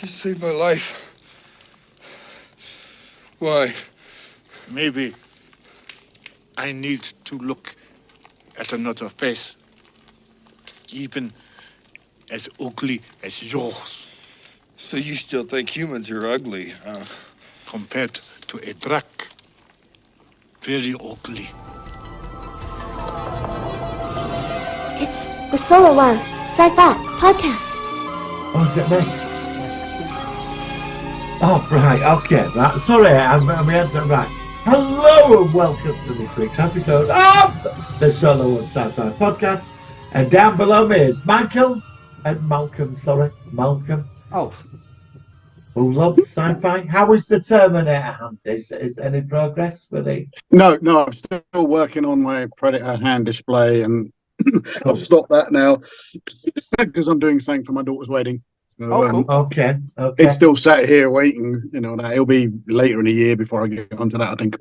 You saved my life. Why? Maybe I need to look at another face, even as ugly as yours. So you still think humans are ugly, huh? Compared to a drac, very ugly. It's the Solo One Sci-Fi Podcast. Oh, is it me? Oh, right, okay. Sorry, I'm right. Hello and welcome to this week's episode of the Solo One Sci-Fi Podcast. And down below me is Malcolm. Oh. Who loves sci-fi. How is the Terminator hand? Is any progress with it? No, I'm still working on my Predator hand display, and I've stopped that now because I'm doing something for my daughter's wedding. So, cool. Okay. It's still sat here waiting. That it'll be later in the year before I get onto that, I think.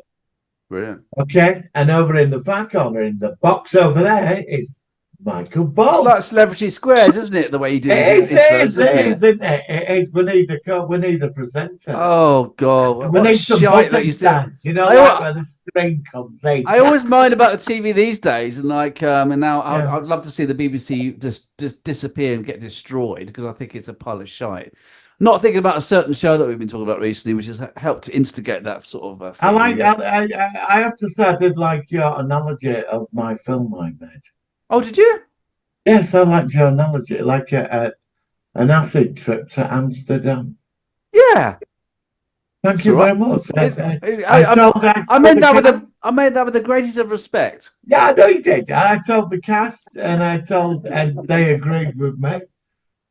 Brilliant. Okay, and over in the far corner, in the box over there, is Michael Ball. It's like Celebrity Squares, isn't it? The way you do these intros, isn't it? It is. We need a presenter. Oh God! We need some shite that used to. You know, like where the screen comes in. I always mind about the TV these days, and and now I'd love to see the BBC just disappear and get destroyed because I think it's a pile of shite. Not thinking about a certain show that we've been talking about recently, which has helped to instigate that sort of. I have to say, I did like your analogy of my film I made. Oh, did you? Yes, I liked your analogy, like an acid trip to Amsterdam. Yeah. Thank you very much. I made that with the greatest of respect. Yeah, I know you did. I told the cast, and they agreed with me.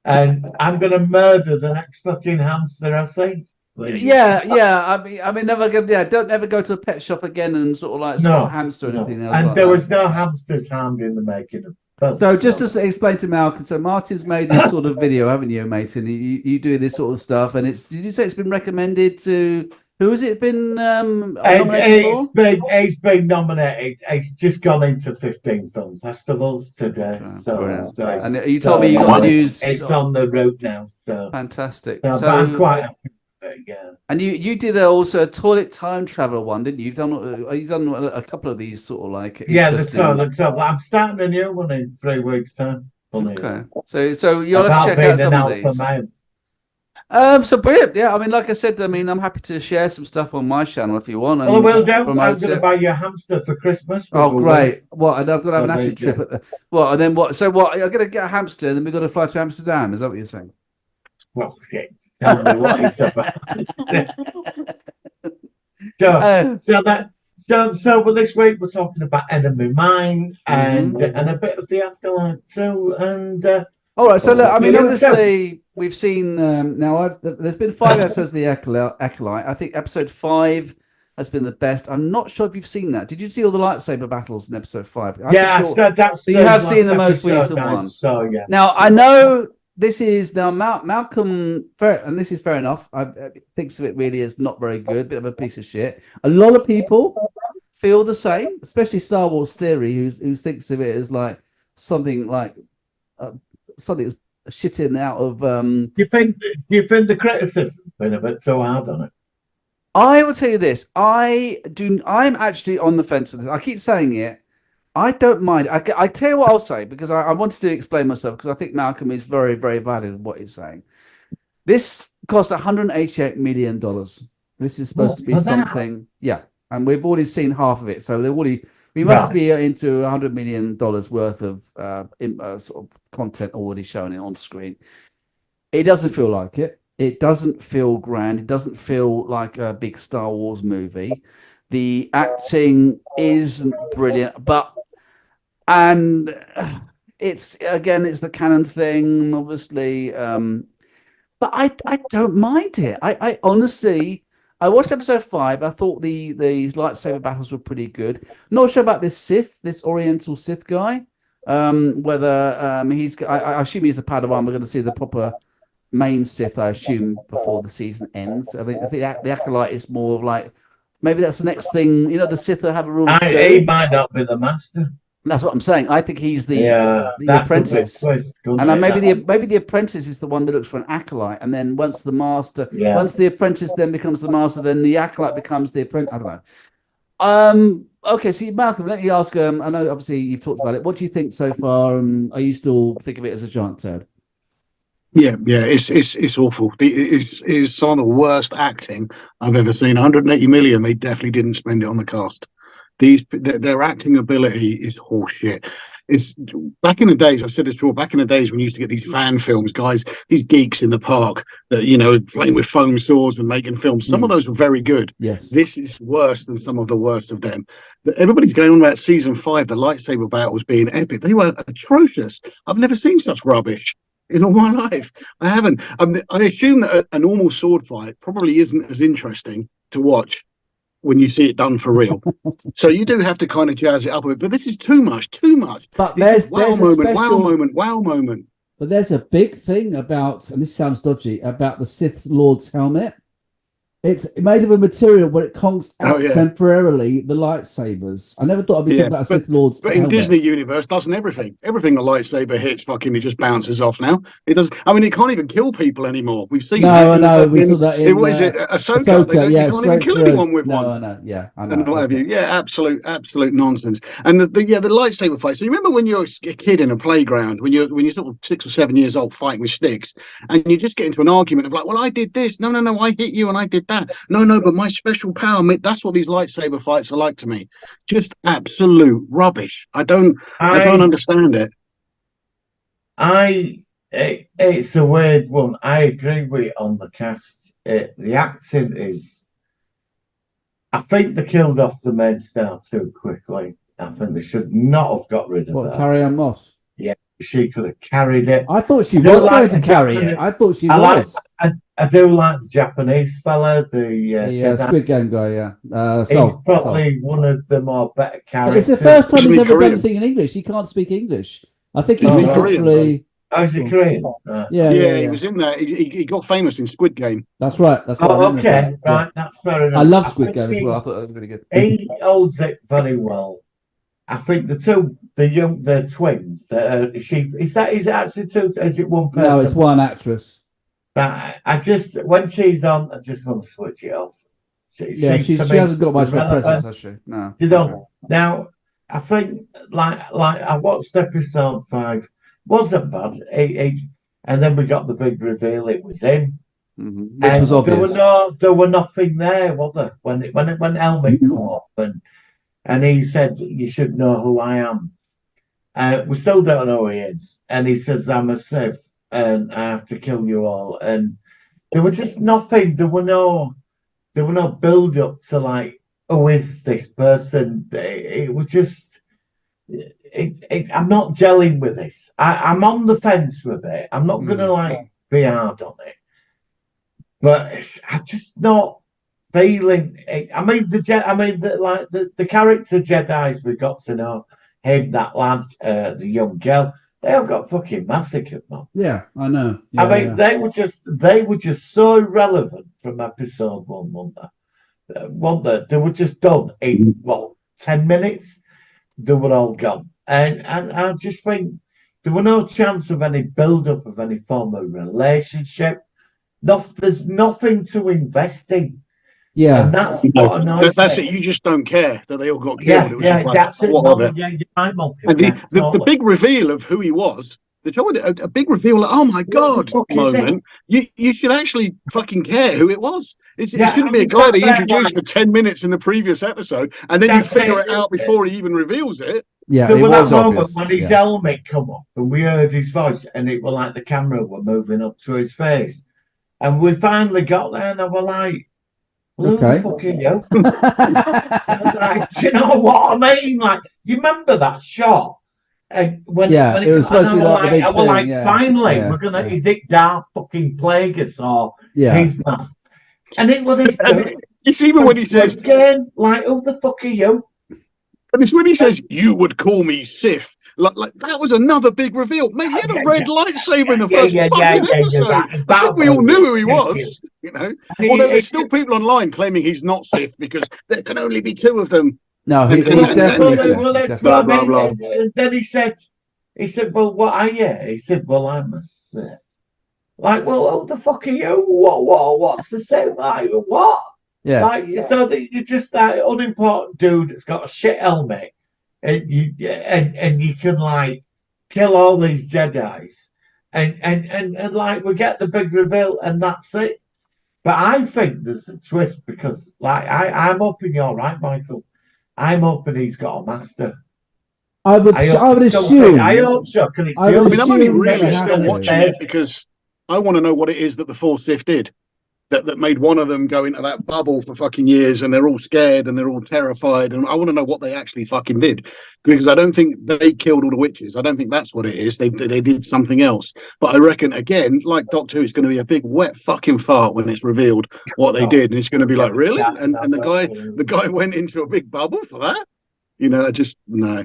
And I'm going to murder the next fucking hamster I see. Yeah. I mean, don't ever go to a pet shop again and sort of like spot a hamster or anything else. And like there that. was no hamsters harmed in the making of. So just to explain to Malcolm, so Martin's made this sort of video, haven't you, mate? And you do this sort of stuff, and did you say it's been recommended to? Who has it been nominated for? It's been nominated. It's just gone into 15 film festivals today. Okay, and you told me you got the news. It's on the road now. So fantastic. So I'm quite happy with it, yeah. And you did also a toilet time travel one, didn't you? You've done a couple of these sort of like. Yeah, the toilet travel. I'm starting a new one in 3 weeks' time. Okay, so you'll have to check out some of these. So brilliant, yeah. I mean, like I said, I'm happy to share some stuff on my channel if you want. Well, I'm going to buy you a hamster for Christmas. Oh, great! What? And I've got to have an acid trip at the. What? And then what? So what? I'm going to get a hamster, and then we've got to fly to Amsterdam. Is that what you're saying? Well, shit. Tell me what it's about. So this week we're talking about Enemy Mine and a bit of the Acolyte too, and. All right, so look, I mean, obviously, we've seen there's been 5 episodes of the Acolyte. I think episode 5 has been the best. I'm not sure if you've seen that. Did you see all the lightsaber battles in episode 5? So you have seen the most recent one. So yeah. Now I know this is Malcolm, and this is fair enough. I thinks of it really as not very good, bit of a piece of shit. A lot of people feel the same, especially Star Wars Theory, who thinks of it as like something like. Something that's shitting out of. Do you think the criticism's been a bit so hard on it? I will tell you this. I'm actually on the fence with this. I keep saying it. I don't mind. I tell you what I'll say because I wanted to explain myself because I think Malcolm is very, very valid in what he's saying. This cost $188 million. This is supposed to be something. Yeah, and we've already seen half of it, so we must be into $100 million worth of sort of content already shown on screen. It doesn't feel like it. It doesn't feel grand. It doesn't feel like a big Star Wars movie. The acting isn't brilliant, and it's the canon thing, obviously. But I don't mind it. I honestly. I watched episode 5. I thought the lightsaber battles were pretty good. Not sure about this Oriental Sith guy. Whether I assume he's the Padawan. We're going to see the proper main Sith, I assume, before the season ends. I think the Acolyte is more of like maybe that's the next thing. The Sith will have a rule. He might not be the master. That's what I'm saying. I think he's the that's a bit apprentice. twist, couldn't And it? maybe the apprentice is the one that looks for an acolyte, and then once the apprentice then becomes the master, then the acolyte becomes the apprentice. I don't know. Okay, so Malcolm, let me ask. I know obviously you've talked about it. What do you think so far? Are you still think of it as a giant turd? Yeah, it's awful. It's some of the worst acting I've ever seen. 180 million. They definitely didn't spend it on the cast. Their acting ability is horseshit. It's back in the days. I've said this before. Back in the days when you used to get these fan films, guys, these geeks in the park that playing with foam swords and making films. Some of those were very good. Yes. This is worse than some of the worst of them. Everybody's going on about season 5, the lightsaber battles being epic. They were atrocious. I've never seen such rubbish in all my life. I haven't. I assume that a normal sword fight probably isn't as interesting to watch when you see it done for real. So you do have to kind of jazz it up a bit. But this is too much. But It's there's wow a moment, special, wow moment. but there's a big thing about, and this sounds dodgy, about the Sith Lord's helmet. It's made of a material where it conks out temporarily the lightsabers. I never thought I'd be talking about a Sith Lord's But in helmet. Disney universe, doesn't everything? Everything a lightsaber hits, fucking, it just bounces off now. It does. I mean, it can't even kill people anymore. We've seen. No, no, we saw that in. What is it? Ahsoka. You can't even kill anyone with one. I know. Yeah, I know. And what have you? Yeah, absolute nonsense. And the lightsaber fight. So you remember when you're a kid in a playground, when you're sort of 6 or 7 years old fighting with sticks, and you just get into an argument of like, well, I did this. No, I hit you and I did that. No, but my special power. That's what these lightsaber fights are like to me. Just absolute rubbish. I don't understand it. It's a weird one. I agree with it on the cast. The acting is. I think they killed off the main star too quickly. I think they should not have got rid of her. Carrie-Anne Moss? Yeah, she could have carried it. I thought she was going to carry it. I thought she was. I do like the Japanese fella, the Squid Game guy. Yeah, he's probably one of the more better characters. It's the first time he's ever done anything in English. He can't speak English. I think he's literally. Oh, is he Korean? Yeah, he was in there. He got famous in Squid Game. That's right. That's okay. Right, that's fair enough. I love Squid Game as well. I thought that was really good. He holds it very well. I think the twins. Is it actually two? Is it one person? No, it's one actress. But I just, when she's on, I just want to switch it off. She hasn't got much of a presence, has she? No. You know. Now, I think like I watched episode 5. Wasn't bad. And then we got the big reveal. It was him. Mm-hmm. Which was obvious. There were nothing there, was there? When Helmet come up and he said, "You should know who I am." We still don't know who he is, and he says, "I'm a Sith, and I have to kill you all." And there was just nothing. There were no build up to like, who is this person? It was just. I'm not gelling with this. I'm on the fence with it. I'm not gonna be hard on it, but I'm just not feeling it. I mean, the character Jedi's we got to know him, that lad, the young girl. They all got fucking massacred, man. Yeah, I know. Yeah, I mean, they were just so irrelevant from episode 1. They were just done in 10 minutes. They were all gone, and I just think there were no chance of any build-up of any form of relationship. There's nothing to invest in. Yeah, and that's what annoys that's me. it. You just don't care that they all got killed. Yeah, it was just like, that's it. what of it? Yeah, you're right, Malcolm. And the big reveal of who he was. The trouble, a big reveal, like, oh my god, moment. You should actually fucking care who it was. It shouldn't be a guy that he introduced for 10 minutes in the previous episode, and then you figure it out before he even reveals it. Yeah, there it was was that obvious. moment when his helmet come up, and we heard his voice, and it was like the camera were moving up to his face, and we finally got there, and I was like, okay. Fucking you. Like, do you know what I mean? Like, you remember that shot? When it was supposed to be like the big thing. Like, finally, we're gonna. Is it Darth fucking Plagueis or his mask? And it was. It's even when he says again, like, who the fuck are you? And it's when he says, "You would call me Sith." Like that was another big reveal. Mate, he had a red lightsaber in the first fucking episode. I think we all knew who he was. You know, although there's still people online claiming he's not Sith because there can only be 2 of them. No, And- he's and- definitely. and- Well, Sith, that's definitely. Blah, what I blah, mean. blah. And then he said, well, what are you? He said, well, I'm a Sith. Like, well, who the fuck are you? What's the same? Like, what? Yeah. Like, so that you're just that unimportant dude that's got a shit helmet, and you can like kill all these Jedi's, and like we get the big reveal, and that's it. But I think there's a twist because, like, I'm hoping you're right, Michael. I'm hoping he's got a master. I would assume. I hope so. Can it I would I mean, I'm only assume really they have still to. watching it because I want to know what it is that the four Sith did that made one of them go into that bubble for fucking years, and they're all scared and they're all terrified, and I want to know what they actually fucking did, because I don't think they killed all the witches. I don't think that's what it is. They did something else. But I reckon, again, like Doctor Who, it's going to be a big wet fucking fart when it's revealed what they did, and it's going to be like, really? And the guy went into a big bubble for that? You know, just no.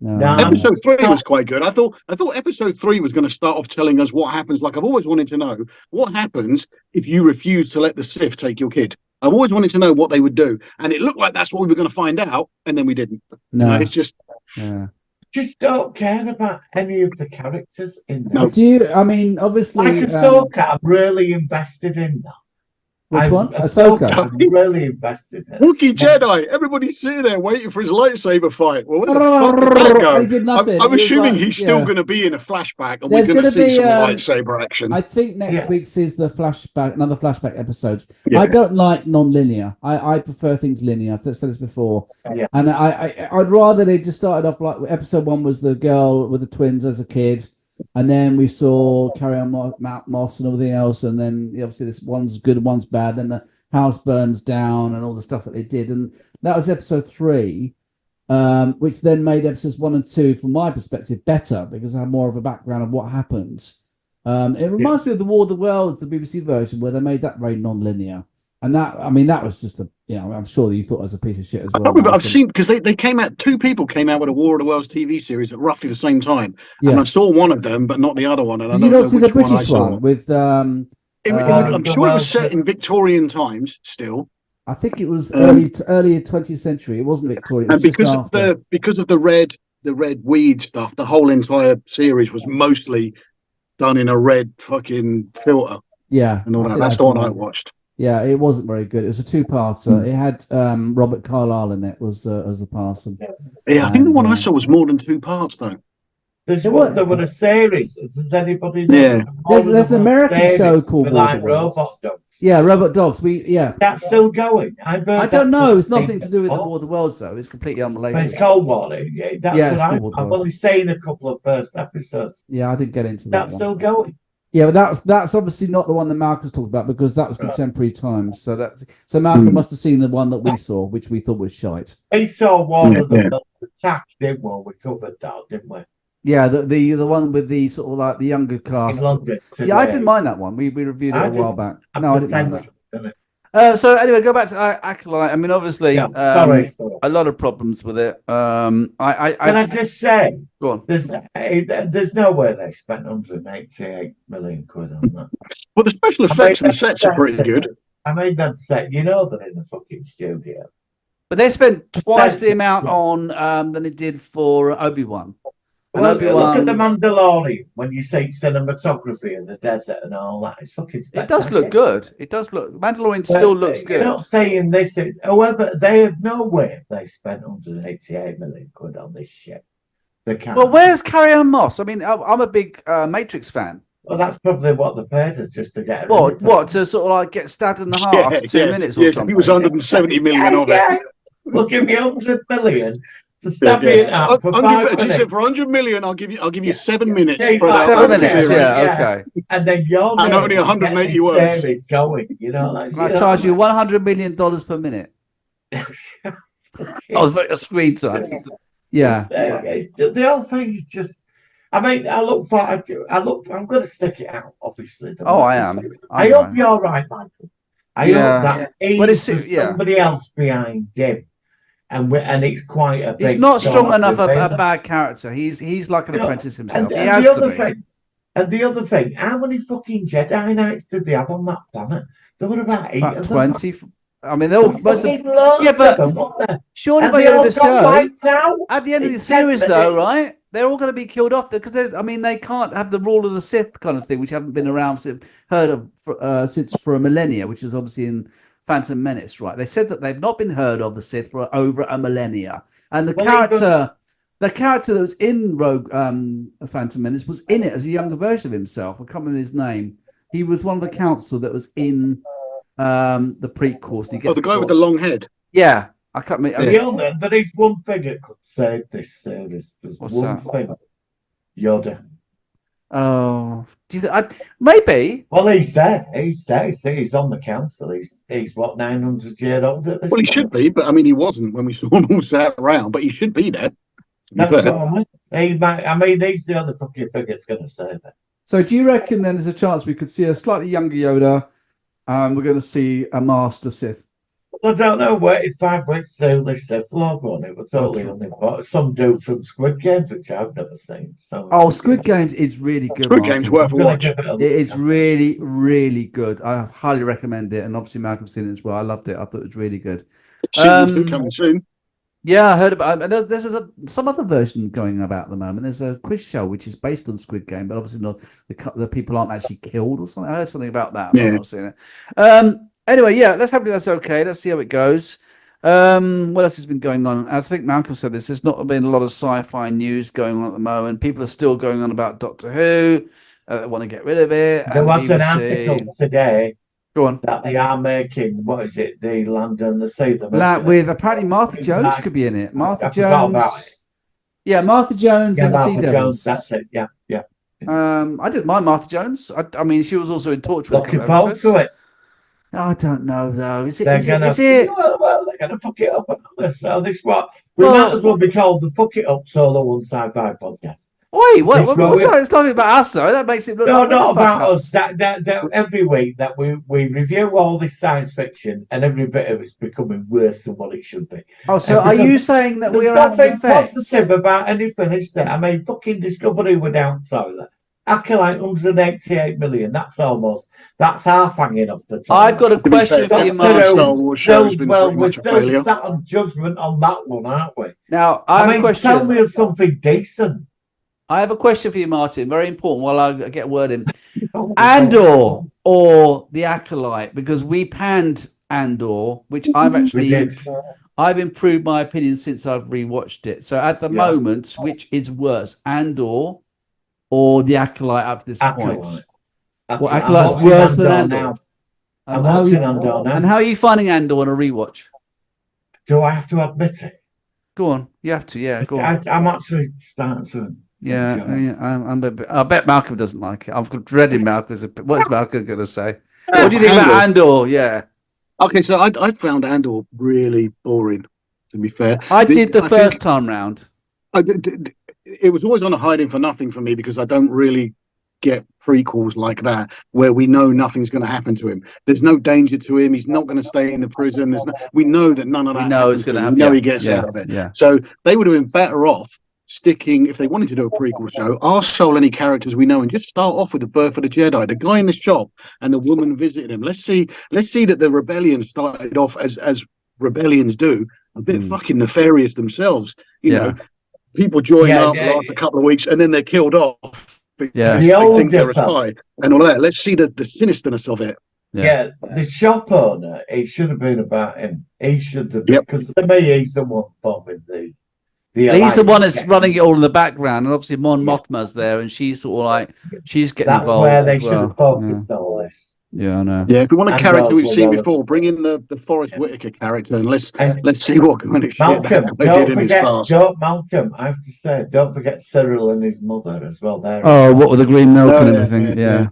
No. Episode 3 was quite good. I thought episode 3 was going to start off telling us what happens. Like, I've always wanted to know what happens if you refuse to let the Sith take your kid. I've always wanted to know what they would do, and it looked like that's what we were going to find out, and then we didn't. No. You know, it's just Just don't care about any of the characters in there. No. Do you? I mean, obviously. Like Ahsoka, I'm really invested in that. Which I'm- one? Ahsoka. I'm really invested in. Wookiee Jedi. Everybody's sitting there waiting for his lightsaber fight. Well, where the fuck did that go? He did nothing. I'm He was assuming like- he's still yeah. going to be in a flashback, and There's we're going to gonna see be, some lightsaber action. I think next Yeah. week's is the flashback, another flashback episode. Yeah. I don't like non-linear. I prefer things linear. I've said this before. Yeah. And I'd rather they just started off like episode 1 was the girl with the twins as a kid, and then we saw Carrie-Anne Moss and everything else, and then obviously this one's good, one's bad. Then the house burns down and all the stuff that they did, and that was episode 3. Which then made episodes 1 and 2, from my perspective, better because I had more of a background of what happened. It reminds me of the War of the Worlds, the BBC version, where they made that very non-linear, and that was just I'm sure that you thought it was a piece of shit as well. I've seen, because they came out. 2 people came out with a War of the Worlds TV series at roughly the same time, and I Yes. saw one of them, but not the other one. And I Did you don't not know see the which one I British saw. one with? I'm sure it was set in Victorian times still. I think it was early 20th century. It wasn't Victorian. It was And because just of after. the red weed stuff, the whole entire series was mostly done in a red fucking filter Yeah, and all I that. think That's the one I right. watched. Yeah, it wasn't very good. It was a 2-parter. It had Robert Carlyle in it was as the parson. Yeah, I think the one I And, saw was more than 2 parts though. There's It one, was- there was a series. Does anybody know? Yeah. There's an American show called with War of like the Worlds. robot dogs. Yeah, Robot Dogs. That's still going. I've heard I don't that's know. It's something nothing to do with the before. War of the Worlds, though. It's completely But it's unrelated. Cold War. Yeah, that's Yeah, it's what called War of the I've Worlds. only seen a couple of first episodes. Yeah, I didn't get into that That's one. still going. Yeah, but that's obviously not the one that Malcolm's talked about because that was contemporary times. So Malcolm must have seen the one that we saw, which we thought was shite. We saw War of the Yeah. Worlds Attack, didn't we? We covered that, didn't we? Yeah, the one with the sort of like the younger In cast. London. Yeah, I didn't mind that one. We reviewed it I a while didn't. back. No, I didn't mind that. Didn't So anyway, go back to Acolyte. I mean, obviously, Yeah, sorry. a lot of problems with it. Can I just say, Go on. there's no way they spent 188 million quid on that. Well, the special effects and the sets are pretty good. I made that set. You know they're in the fucking studio. But they spent twice the That's- amount yeah. on than it did for Obi-Wan. And Well, Obi-Wan, look at the Mandalorian when you see cinematography of the desert and all that. It's fucking it does look spectacular. good. It does look. Mandalorian But still looks You're good. not saying this. However, they have no way they spent 188 million quid on this shit. They can't. Well, where's Carrie-Anne Moss? I mean, I'm a big Matrix fan. Well, that's probably what the paid us just to get. What to sort of like get stabbed in the heart after 2 minutes or yes, something? it was 170 million of it. Look, give me 100 million to stab me in half for 5 She minutes. said for 100 million, I'll give you 7 minutes. Yeah, spread out 7 over the minutes. series. Yeah, Yeah. okay. And then you're And only 180 words. Series going, you know. That's, I charge you $100 million per minute. Oh, a screen time. Yeah. The whole thing is just. I mean, I'm going to stick it out. Obviously. Oh, I am. I hope you're right, Michael. I Yeah. hope that he's Well, it's- somebody else behind him, and it's quite a. He's big not strong sort of enough a reveal. bad character. He's like an You know, apprentice himself. And, He and has the to other be. thing, and the other thing, how many fucking Jedi Knights did they have on that planet? There were about 8 About of them. 20. I mean, they're all most of, Fucking loads yeah, but of them, weren't there? surely And by they the end of all the got show, wiped out. at the end of the in 10 series, though, minutes. right? They're all going to be killed off because I mean, they can't have the rule of the Sith kind of thing, which haven't been around since for a millennia, which is obviously in Phantom Menace, right? They said that they've not been heard of the Sith for over a millennia, and the character that was in Rogue Phantom Menace was in it as a younger version of himself. I can't remember his name. He was one of the council that was in the prequels. The guy with the long head. Yeah, I can't remember. There is one thing that could save this series. There's What's one that? thing. Yoda. Oh, do you think? Maybe. Well, he's there. He's there. He's on the council. He's what, 900 years old at this Well, he point? should be, but I mean, he wasn't when we saw him all sat around. But he should be there. That's what I mean. He's the only fucking thing that's going to save it. So, do you reckon then there's a chance we could see a slightly younger Yoda? We're going to see a Master Sith. I don't know. Waited 5 weeks to this Sith Lord one. It was totally unimportant. Some dude from Squid Games, which I've never seen. So Oh, Squid Games is really good. Squid Martin. Game's worth a watch. It is really, really good. I highly recommend it, and obviously Malcolm's seen it as well. I loved it. I thought it was really good. Season 2 coming soon. Yeah, I heard about it. And there's some other version going about at the moment. There's a quiz show which is based on Squid Game, but obviously not the people aren't actually killed or something. I heard something about that. But Yeah. I've not seen it. Anyway, yeah, let's hope that's okay. Let's see how it goes. What else has been going on? As I think Malcolm said this, there's not been a lot of sci-fi news going on at the moment. People are still going on about Doctor Who. They want to get rid of it. There was an BBC. article today Go on. that they are making, what is it, the Land and the Sea? With apparently Martha Jones could be in it. Martha I forgot about Jones. Yeah, Martha Jones Yeah, and the Sea Martha Devils. Jones, that's it, yeah. I didn't mind Martha Jones. I mean, she was also in Torchwood. Looking forward to it. I don't know though. Is it? They're Is gonna, it? Is it? Well, they're going to fuck it up. So this what we Well- might as well be called the Fuck It Up Solo One Sci-Fi Podcast. Wait, what? This What's what we- that? It's nothing about us though. That makes it look No, like not we're the about fuck-ups. us. That every week that we review all this science fiction, and every bit of it's becoming worse than what it should be. Oh, so are because you saying that There's we are having nothing effects? positive about anything, is there? I mean, fucking Discovery were down toilet. Acolyte 188 million. That's half hanging off the top. I've got a question for you, Doctor Mark. Who, Star Wars show has been well, pretty we're much a still failure. sat on judgment on that one, aren't we? Now, I have I mean, a question. tell me of something decent. I have a question for you, Martin. Very important. While I get a word in, Andor or the Acolyte, because we panned Andor, which I've We actually did. I've improved my opinion since I've rewatched it. So at the Yeah. moment, which is worse, Andor or the Acolyte up to this point? Acolyte. Well, I'm Acolyte's watching worse than Andor Andor. now. I'm And how, watching you, Andor now. and how are you finding Andor on a rewatch? Do I have to admit it? Go on, you have to. Yeah, go on. I'm actually starting to. Yeah, enjoy it. I'm a bit, I bet Malcolm doesn't like it. I'm dreading Malcolm's. What's Malcolm going to say? What do you think about Andor? Yeah, Okay, so I found Andor really boring, to be fair. I did the I first think- time round. It was always on a hiding for nothing for me because I don't really get prequels like that where we know nothing's going to happen to him. There's no danger to him. He's not going to stay in the prison. We know that none of that. We know it's happens to going to him. happen. We know yeah, he gets yeah, out of it. Yeah, So they would have been better off sticking, if they wanted to do a prequel show, arsehole any characters we know and just start off with the birth of the Jedi, the guy in the shop and the woman visiting him. Let's see that the rebellion started off as rebellions do, a bit fucking nefarious themselves. You know, people join up, last a couple of weeks, and then they're killed off. Yeah. Because they think they're a spy and all that. Let's see the sinisterness of it. Yeah, the shop owner, it should have been about him. He should have been, because to me, he's the one bombing the he's the one that's running it all in the background, and obviously Mon Mothma's there, and she's sort of like she's getting That's involved where they as should well. have focused all this. Yeah, I know. Yeah, if we want a And character we've Rose seen were before, bring in the Forrest Whitaker character and let's And see what kind of shit Malcolm, that guy did in his past. Malcolm, I have to say, don't forget Cyril and his mother as well. There. Oh, what with the green milk and Yeah, everything? yeah, Yeah.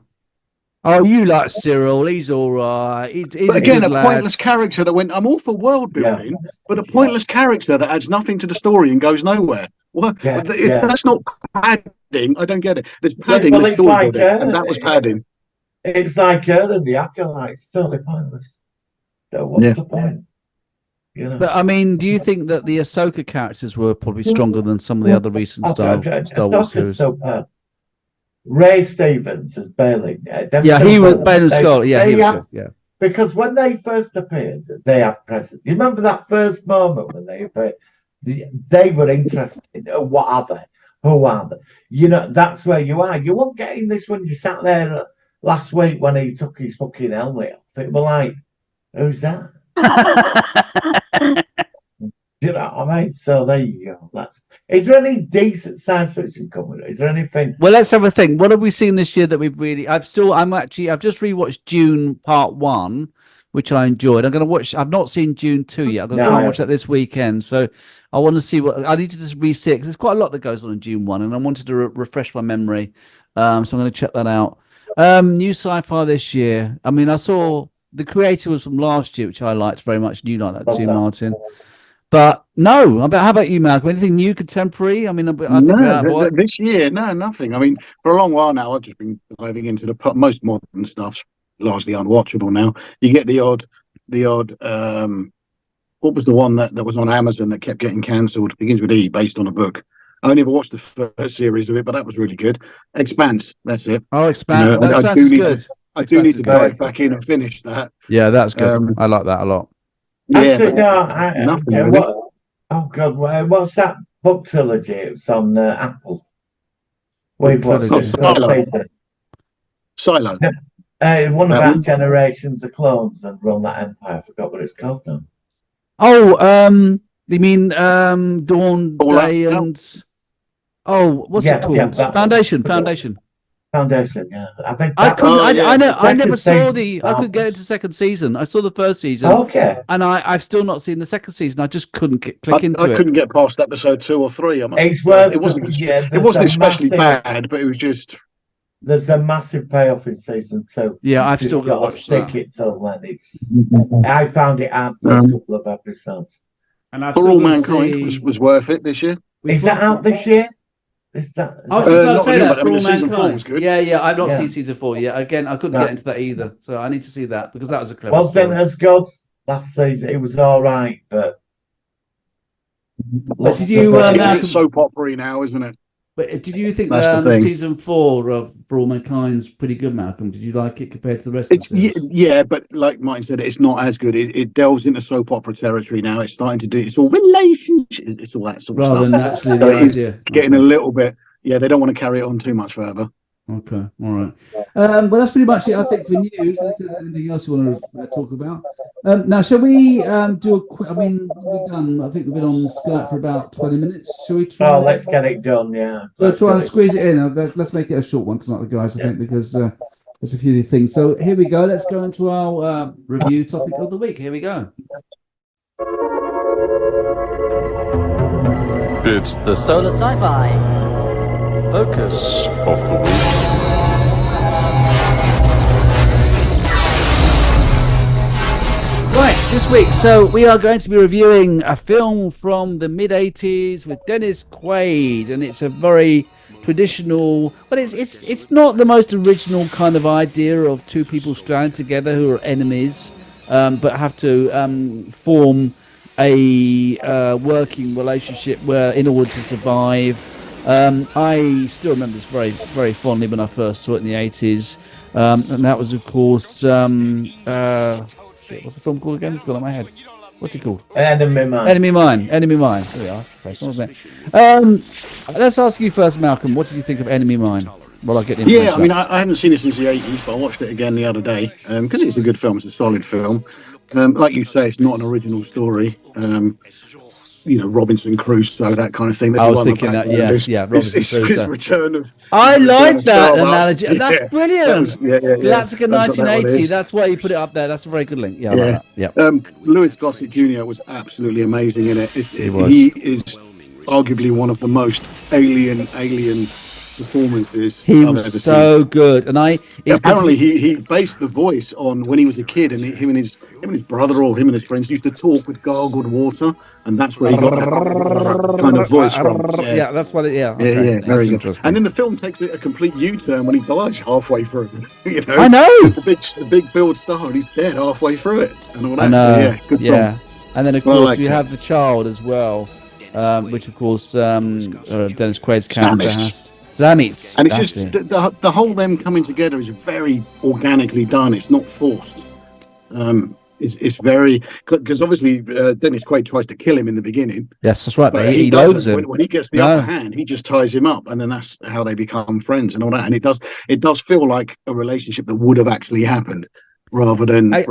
Oh, you like Cyril? He's all right. He's But again, a a good pointless lad. character that went. I'm all for world building, but a pointless character that adds nothing to the story and goes nowhere. What? Yeah, If yeah. that's not padding. I don't get it. There's padding well, in the it's story like, building, and that was padding. It's like her and the Acolyte. It's totally pointless. So what's Yeah. the point? You know? But I mean, do you think that the Ahsoka characters were probably stronger than some of the other recent Star Wars Ahsoka's series? so bad. Ray Stevens as Bailey. Yeah, he was Bale and Skull. Yeah, he was good. Yeah. because when they first appeared, they had presence. You remember that first moment when they appeared? They were interested. What are they? Who are they? You know, that's where you are. You weren't getting this when you sat there last week when he took his fucking helmet off. It was like, who's that? You know what I mean? So there you go. Is there any decent science fiction coming? Is there anything? Well, let's have a think. What have we seen this year that we've really? I've just rewatched Dune Part 1, which I enjoyed. I'm going to watch. I've not seen Dune 2 yet. I'm going to try and watch that this weekend. So I want to see what I need to just re-see it, 'cause there's quite a lot that goes on in Dune 1, and I wanted to refresh my memory. So I'm going to check that out. New sci-fi this year. I mean, I saw The Creator was from last year, which I liked very much. You like that too, Martin. But no, how about you, Malcolm? Anything new, contemporary? I mean, I think this year, no, nothing. I mean, for a long while now, I've just been diving into the most modern stuff, largely unwatchable now. You get the odd. What was the one that was on Amazon that kept getting cancelled? Begins with E, based on a book. I only ever watched the first series of it, but that was really good. Expanse, that's it. Oh, Expanse. You know, I do need to dive back in and finish that. Yeah, that's good. I like that a lot. Actually, yeah, nothing. Really. Oh God, what's that book trilogy? It's on Apple. We've watched Silo. One about generations of clones and run that empire. I forgot what it's called now. Oh, you mean Dawn Day and what's it called? Yeah, Foundation. Yeah. I think I couldn't. I never saw the. I couldn't get into second season. I saw the first season. Okay. And I've still not seen the second season. I just couldn't click into it. I couldn't get past episode 2 or 3. It wasn't especially bad, but it was just. There's a massive payoff in season 2. Yeah, I've still got to watch stick it till then. I found it hard for a couple of episodes. And For All Mankind was worth it this year. Is that out this year? I was just about to say that. For All season 4 was Mankind. good. Yeah. I've not seen season 4 yet. Again, I couldn't get into that either. So I need to see that because that was a clever Wasn't as good last season. It was all right, but did you? It's soap opera now, isn't it? But did you think season 4 of For All Mankind's pretty good, Malcolm? Did you like it compared to the rest of the series? Yeah, but like Martin said, it's not as good. It delves into soap opera territory now. It's starting to do. It's all relationships. It's all that sort of stuff. Rather than actually the idea. Getting a little bit. Yeah, they don't want to carry it on too much further. Okay, all right. Well, that's pretty much it, I think, for news. Is there anything else you want to talk about? Now, shall we do a quick? I mean, we've done. I think we've been on Skype for about 20 minutes. Shall we try? Oh, let's get it done. Yeah. Let's try and squeeze it in. Let's make it a short one tonight, guys. I think because there's a few things. So here we go. Let's go into our review topic of the week. Here we go. It's the Solar Sci-Fi Focus of the Week. Right, this week, so we are going to be reviewing a film from the mid-80s with Dennis Quaid, and it's a very traditional, but it's not the most original kind of idea of two people stranded together who are enemies, but have to form a working relationship where in order to survive. I still remember this very, very fondly when I first saw it in the 80s, and that was, of course, what's the film called again? It's gone on my head. What's it called? Enemy Mine. There we are. That's professional, isn't it? Let's ask you first, Malcolm. What did you think of Enemy Mine? Well, I get the I mean, I haven't seen it since the 80s, but I watched it again the other day because it's a good film. It's a solid film. Like you say, it's not an original story. Robinson Crusoe, that kind of thing. I was thinking that, Robinson Crusoe. His return of. I like that analogy. Yeah, that's brilliant. Galactica 1980. That's why you put it up there. That's a very good link. Yeah. Like that. Louis Gossett Jr. was absolutely amazing in it. He is arguably one of the most alien performances. He was so good, and apparently he based the voice on when he was a kid, and him and his brother or him and his friends used to talk with gargled water, and that's where he got that kind of voice from. Yeah, that's what it. Yeah, very interesting. And then the film takes a complete U-turn when he dies halfway through. I know the big build star, and he's dead halfway through it, and all that. I know. Good film. And then of course we have the child as well, which of course Dennis Quaid's character has. Stamets. And it's just the whole them coming together is very organically done. It's not forced. It's very, because obviously Dennis Quaid tries to kill him in the beginning, Yes, that's right. but But he doesn't. loathes him. When he gets the No. upper hand, he just ties him up, and then that's how they become friends and all that. And it does feel like a relationship that would have actually happened, rather than a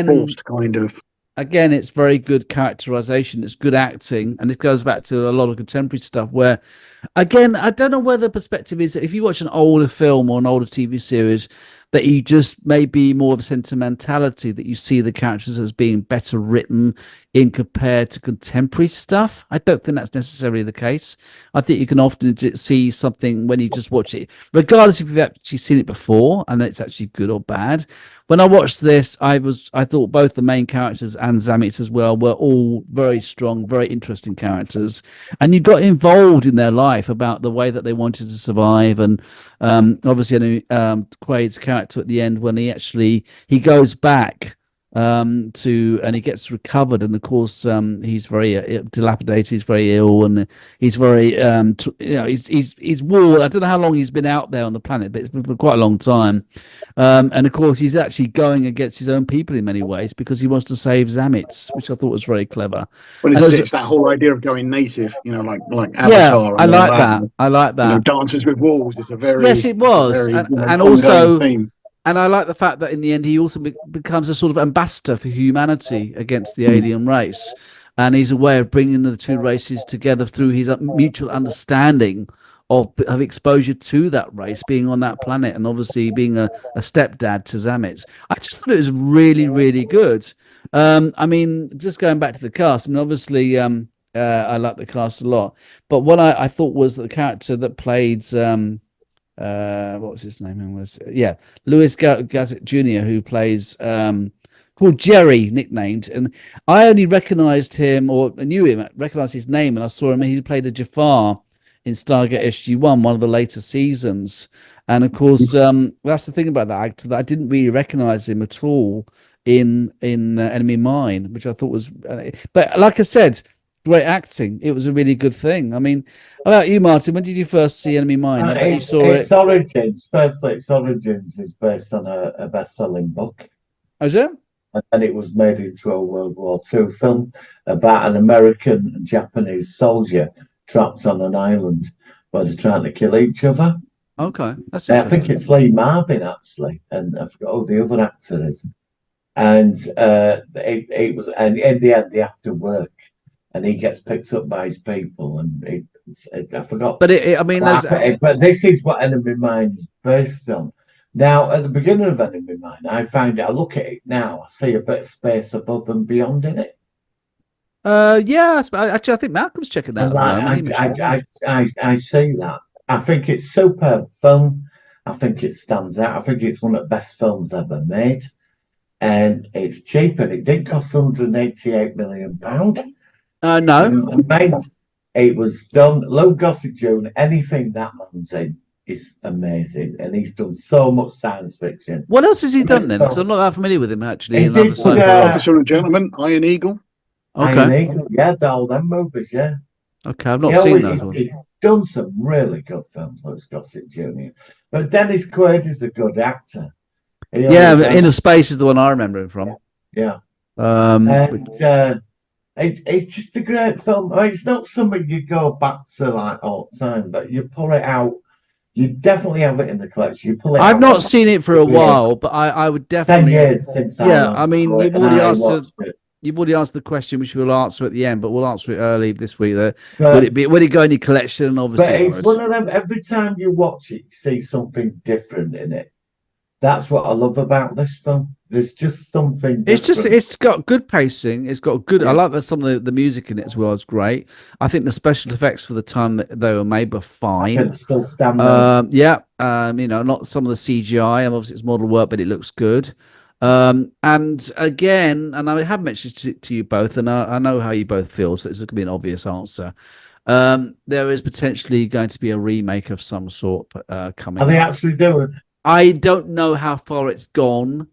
forced kind of. Again, it's very good characterization. It's good acting, and it goes back to a lot of contemporary stuff. Where, again, I don't know where the perspective is. If you watch an older film or an older TV series, that you just maybe more of a sentimentality, that you see the characters as being better written in compared to contemporary stuff. I don't think that's necessarily the case. I think you can often see something when you just watch it, regardless if you've actually seen it before and it's actually good or bad. When I watched this, I thought both the main characters and Zamet as well were all very strong, very interesting characters, and you got involved in their life about the way that they wanted to survive. And obviously, Quaid's character at the end, when he goes back and he gets recovered, and of course he's very dilapidated, he's very ill, and he's very he's wore. I don't know how long he's been out there on the planet, but it's been for quite a long time. And of course he's actually going against his own people in many ways because he wants to save Zamet, which I thought was very clever. Well, it's that whole idea of going native, like Avatar. Yeah, I like that. I like that. Dances with Wolves is a very it was, and also theme. And I like the fact that in the end he also becomes a sort of ambassador for humanity against the alien race, and he's a way of bringing the two races together through his mutual understanding of exposure to that race, being on that planet, and obviously being a stepdad to Zamet. I just thought it was really, really good. I mean, just going back to the cast, I mean, obviously I like the cast a lot, but what I thought was that the character that played what was his name? Louis Gossett Jr., who plays called Jerry, nicknamed, and I only recognized him or knew him, recognized his name, and I saw him. He played a Jafar in Stargate SG-1, one of the later seasons, and of course that's the thing about that actor, that I didn't really recognize him at all in Enemy Mine, which I thought was, but like I said, great acting. It was a really good thing. I mean, about you, Martin, when did you first see Enemy Mine? I bet you saw its origins. Firstly, its origins is based on a best-selling book. Oh, is it? And it was made into a World War II film about an American and Japanese soldier trapped on an island where they're trying to kill each other. Okay, that's I think it's Lee Marvin, actually, and I forgot who the other actor is. And it was, and in the end, they have to work. And he gets picked up by his people, and I forgot. But but this is what Enemy Mine is based on. Now, at the beginning of Enemy Mine, I look at it now, I see a bit of space above and beyond in it. Yeah, actually, I think Malcolm's checking that. I see that. I think it's superb film. I think it stands out. I think it's one of the best films ever made, and it's cheap, and it didn't cost £188 million. No. It was done. Lou Gossett Jr., anything that man's in is amazing, and he's done so much science fiction. What else has he done then? Because I'm not that familiar with him actually. He did, Officer and Gentleman, Iron Eagle. Okay. Iron Eagle, yeah, all them movies, yeah. Okay, I've not seen those ones. He's done some really good films, Lou Gossett Jr. But Dennis Quaid is a good actor. Inner Space is the one I remember him from. Yeah. It's just a great film. I mean, it's not something you go back to like all the time, but you pull it out. You definitely have it in the collection. You pull it. I've not seen it for a while, but I would definitely. 10 years since. I mean, you've already answered the question, which we'll answer at the end, but we'll answer it early this week. Would it go in your collection? Obviously, but it's one of them. Every time you watch it, you see something different in it. That's what I love about this film. There's just something different. It's got good pacing. It's got good. I like that some of the music in it as well is great. I think the special effects for the time that they were made were fine. Still stand not some of the CGI. Obviously, it's model work, but it looks good. And again, and I have mentioned to you both, and I know how you both feel, so it's going to be an obvious answer. There is potentially going to be a remake of some sort coming. Are they actually doing? I don't know how far it's gone.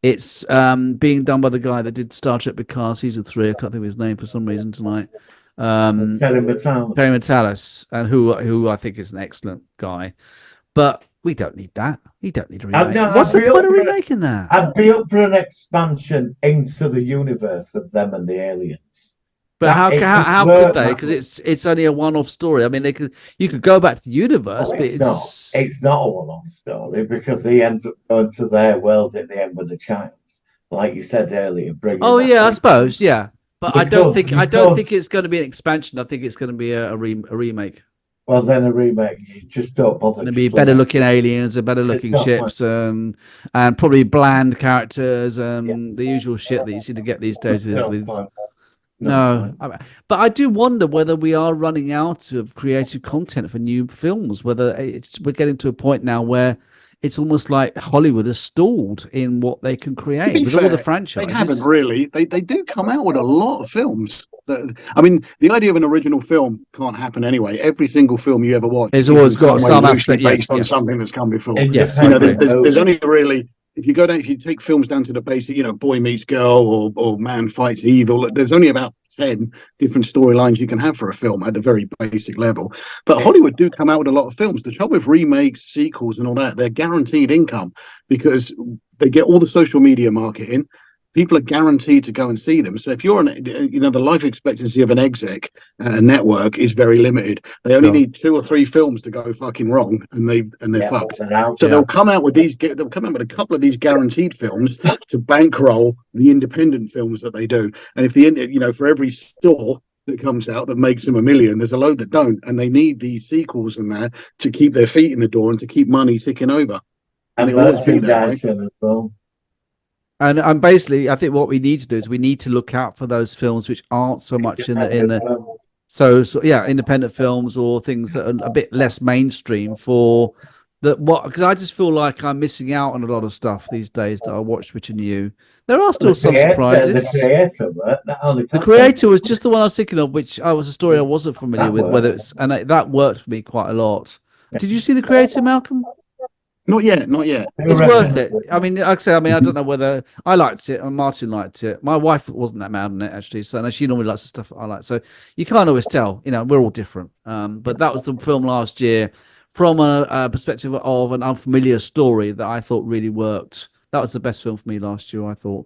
It's being done by the guy that did Star Trek Picard season 3. I can't think of his name for some reason tonight. Terry Matalas, and who I think is an excellent guy. But We don't need that. We don't need a No, remake. What's the I'd be point of up for it. remaking that? I'd be up for an expansion into the universe of them and the aliens. But That- how it how could could work they? that Because way. it's only a one-off story. I mean, you could go back to the universe, Well, but it's not. It's not a one-off story because he ends up going to their world at the end with the child, like you said earlier. Bringing Oh that yeah, I thing. suppose, yeah. But I don't think Because- it's going to be an expansion. I think it's going to be a remake. Well, then a remake, you just don't bother. Going to be just better let- looking aliens and better looking not ships and probably bland characters and the usual shit that you see to get these days No with point. no. But I do wonder whether we are running out of creative content for new films. Whether we're getting to a point now where it's almost like Hollywood has stalled in what they can create be with all the fair, franchises. They haven't really. They do come out with a lot of films. I mean, the idea of an original film can't happen anyway. Every single film you ever watch It's is always in got way some loosely aspect- yes, based on yes. something that's come before. Yes, You know, Independent there's only movies. really, if you take films down to the basic, you know, boy meets girl or man fights evil, there's only about 10 different storylines you can have for a film at the very basic level. But Hollywood do come out with a lot of films. The trouble with remakes, sequels and all that, they're guaranteed income because they get all the social media marketing. People are guaranteed to go and see them. So if you're the life expectancy of an exec network is very limited. They only Sure. need 2 or 3 films to go fucking wrong, and they're Yeah, fucked. they're out So there. they'll come out with a couple of these guaranteed films to bankroll the independent films that they do. And if for every store that comes out that makes them $1 million, there's a load that don't, and they need these sequels and that to keep their feet in the door and to keep money ticking over. And it'll always be that way. merchandising as well. And basically, I think what we need to do is we need to look out for those films which aren't so much in the so yeah, independent films or things that are a bit less mainstream for because I just feel like I'm missing out on a lot of stuff these days that I watch which are new. There are still some surprises. The creator, but that only The Creator was just the one I was thinking of, which was a story I wasn't familiar That with. works. That worked for me quite a lot. Did you see The Creator, Malcolm? Not yet. It's worth it. I mean, like I say, I don't know whether I liked it and Martin liked it. My wife wasn't that mad on it actually, so she normally likes the stuff I like. So you can't always tell. You know, we're all different. But that was the film last year from a perspective of an unfamiliar story that I thought really worked. That was the best film for me last year, I thought.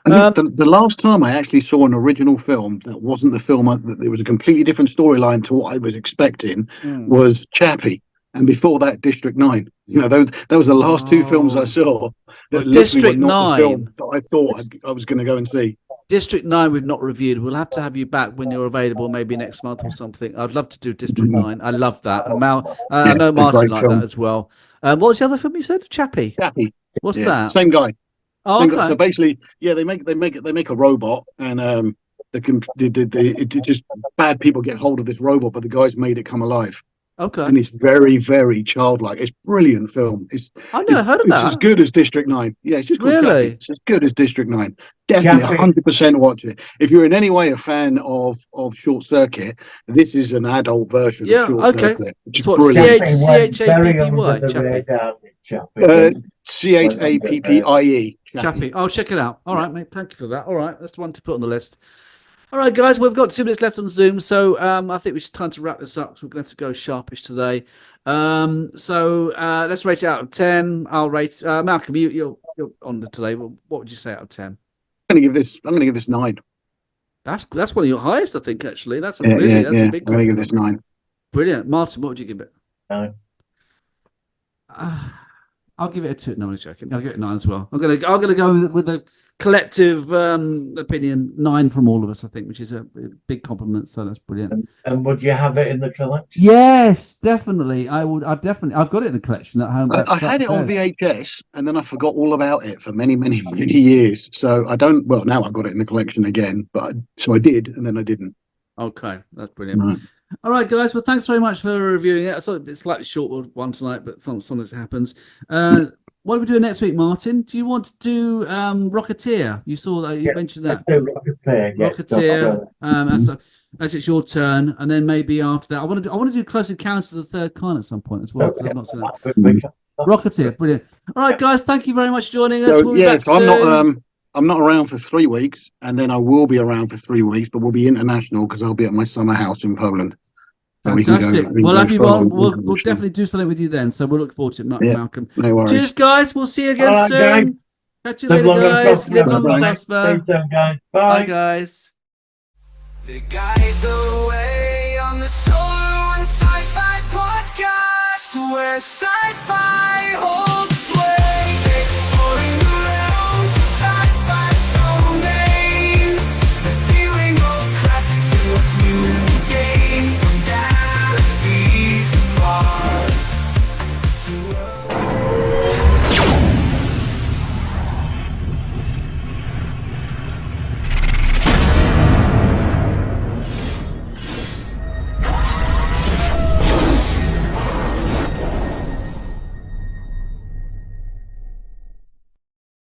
I think the last time I actually saw an original film that wasn't the film, that there was a completely different storyline to what I was expecting, was Chappie. And before that, District 9. You know, that was the last 2 films I saw that literally District were not 9. the film that I thought I was going to go and see. District 9 we've not reviewed. We'll have to have you back when you're available, maybe next month or something. I'd love to do District 9. I love that. And I know it's a Martin great liked film. that as well. What was the other film you said? Chappie. Chappie. What's Yeah, that? same guy. Oh, Same okay. guy. So basically, yeah, they make a robot, and just bad people get hold of this robot, but the guy's made it come alive. Okay. And it's very, very childlike. It's a brilliant film. I've never heard of It's as that. good as District 9. Yeah, it's just called Really? Chappie. It's as good as District 9. Definitely, Chappie. 100% watch it. If you're in any way a fan of Short Circuit, this is an adult version Yeah, of Short okay. Circuit, which is It's what, brilliant. Chappie went very CHAPPY, under the Chappie. radar with Chappie. Chappie. Chappie. I'll check it out. All right, mate. Thank you for that. All right, that's the one to put on the list. All right, guys, we've got 2 minutes left on Zoom, so I think it's time to wrap this up. So we're going to have to go sharpish today. Let's rate it out of 10. I'll rate Malcolm. You're on the today. What would you say out of 10? I'm going to give this 9. That's one of your highest, I think. Actually, that's a Yeah, really that's yeah. a I'm big. going to give this 9. Brilliant, Martin. What would you give it? 9. I'll give it a 2. No, I'm joking. I'll give it a 9 as well. I'm gonna go with the collective opinion 9 from all of us, I think, which is a big compliment. So that's brilliant. And would you have it in the collection? Yes, definitely. I've got it in the collection at home. I had it on VHS, and then I forgot all about it for many, many, many years. So I don't. Well, now I've got it in the collection again. But so I did, and then I didn't. Okay, that's brilliant. Right. All right, guys. Well, thanks very much for reviewing it. I thought it's slightly short one tonight, but sometimes it happens. What are we doing next week, Martin? Do you want to do Rocketeer? You saw that. You mentioned that. Let's do Rocketeer. Yes, Rocketeer. As it's your turn, and then maybe after that, I want to do Close Encounters of the Third Kind at some point as well. 'Cause I've not seen that. Rocketeer, brilliant. All right, guys. Thank you very much for joining us. We'll be back so soon. I'm not around for 3 weeks, and then I will be around for 3 weeks, but we'll be international because I'll be at my summer house in Poland. So we can go- Fantastic. we can We'll go have you full on. on We'll English now. definitely do something with you then. So we'll look forward to it, Yeah. Malcolm. No worries. Cheers, guys. We'll see you again All right, soon. guys. Catch you Live later, long and guys. prosper. Live long and Bye-bye. prosper. See you soon, guys. Bye, Bye. guys. They guide the way on the Solo and Sci-Fi podcast, where sci-fi holds